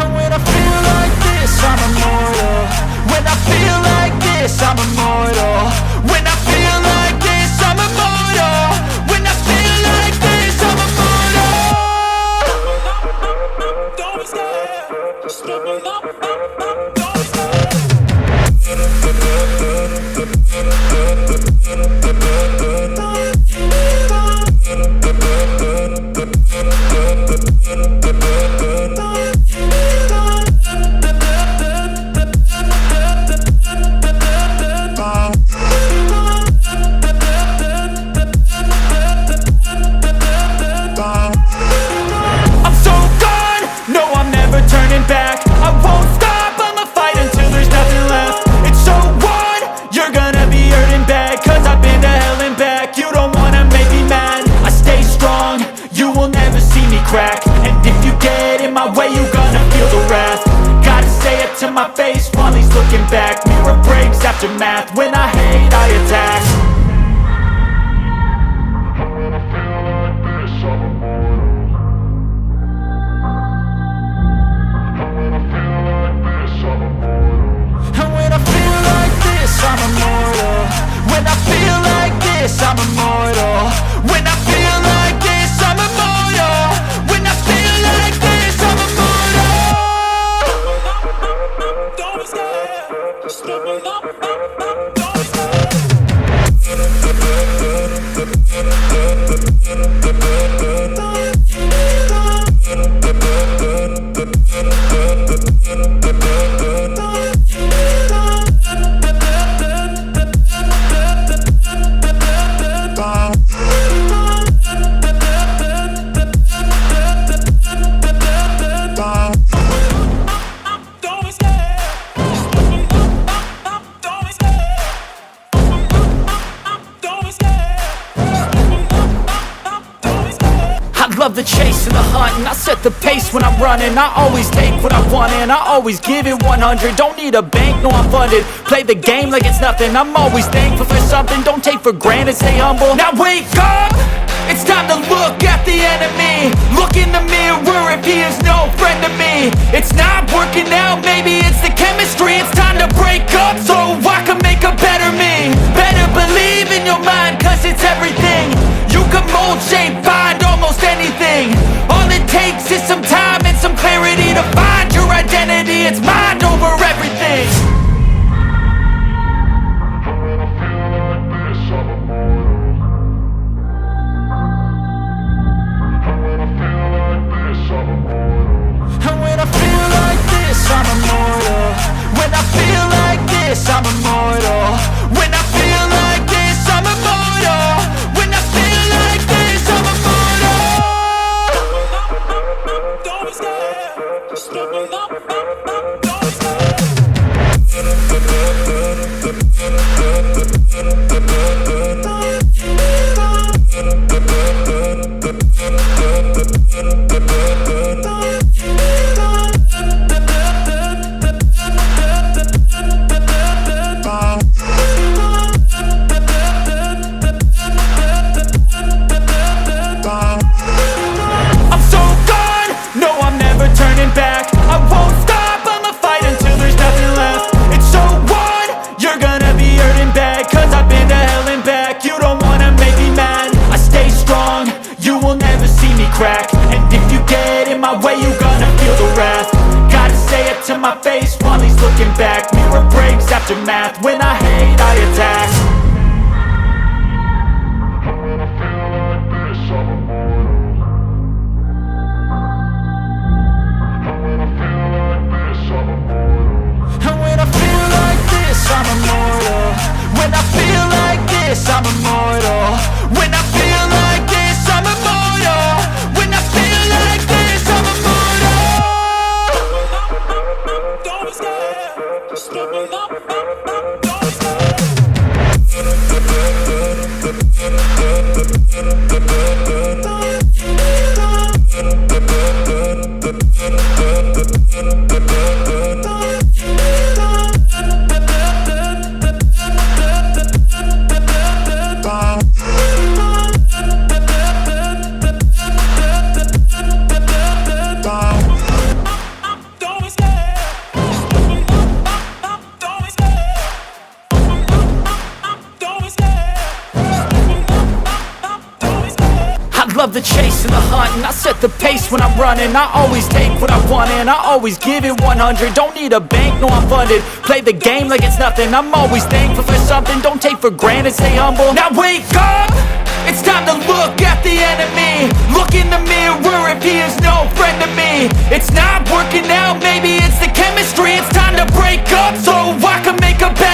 And when I feel like this, I'm immortal. When I feel like this, I'm immortal. When I feel like this, I'm immortal. When I feel like this, I'm immortal. Don't be scared. Just level up, don't be scared. I'm so gone, no I'm never turning back. I won't stop, I'ma fight until there's nothing left. It's so on, you're gonna be hurting bad, cause I've been to hell and back. You don't wanna make me mad, I stay strong, you will never see me crack. And if you get in my way, you gonna feel the wrath. Gotta say it to my face while he's looking back. Mirror breaks after math, when I hate I attack. And when I feel like this, I'm immortal. this, I'm immortal. When I feel like this, I'm immortal. When I feel like this, I'm immortal. Don't be scared, just level up, don't be scared. Love the chase and the hunt, and I set the pace when I'm running. I always take what I want and I always give it 100. Don't need a bank, no I'm funded. Play the game like it's nothing. I'm always thankful for something. Don't take for granted, stay humble. Now wake up! It's time to look at the enemy. Look in the mirror if he is no friend to me. It's not working out, maybe it's the chemistry. It's time to break up so I can make a better me. Better believe in your mind, cause it's everything. You can mold, shape, find almost anything. All it takes is some time and some clarity to find your identity. It's mind over everything. And when I feel like this, I'm immortal. When I feel like this, I'm immortal. When I feel like this, I'm immortal. When I feel like this, I'm immortal. Don't be scared, just level up, don't be scared. And if you get in my way, you gonna feel the wrath. Gotta say it to my face while he's looking back. Mirror breaks after math. When I hate, I attack. When I feel like this, I'm immortal. When I feel like this, I'm immortal. And when I feel like this, I'm immortal. When I feel like this, I'm immortal. When I feel like this, I'm immortal. When I feel like this, I'm immortal. Don't be scared, just level up, don't be scared. Love the chase and the hunt, and I set the pace when I'm running. I always take what I want and I always give it 100. Don't need a bank, no I'm funded. Play the game like it's nothing. I'm always thankful for something. Don't take for granted, stay humble. Now wake up! It's time to look at the enemy. Look in the mirror if he is no friend to me. It's not working out, maybe it's the chemistry. It's time to break up so I can make a better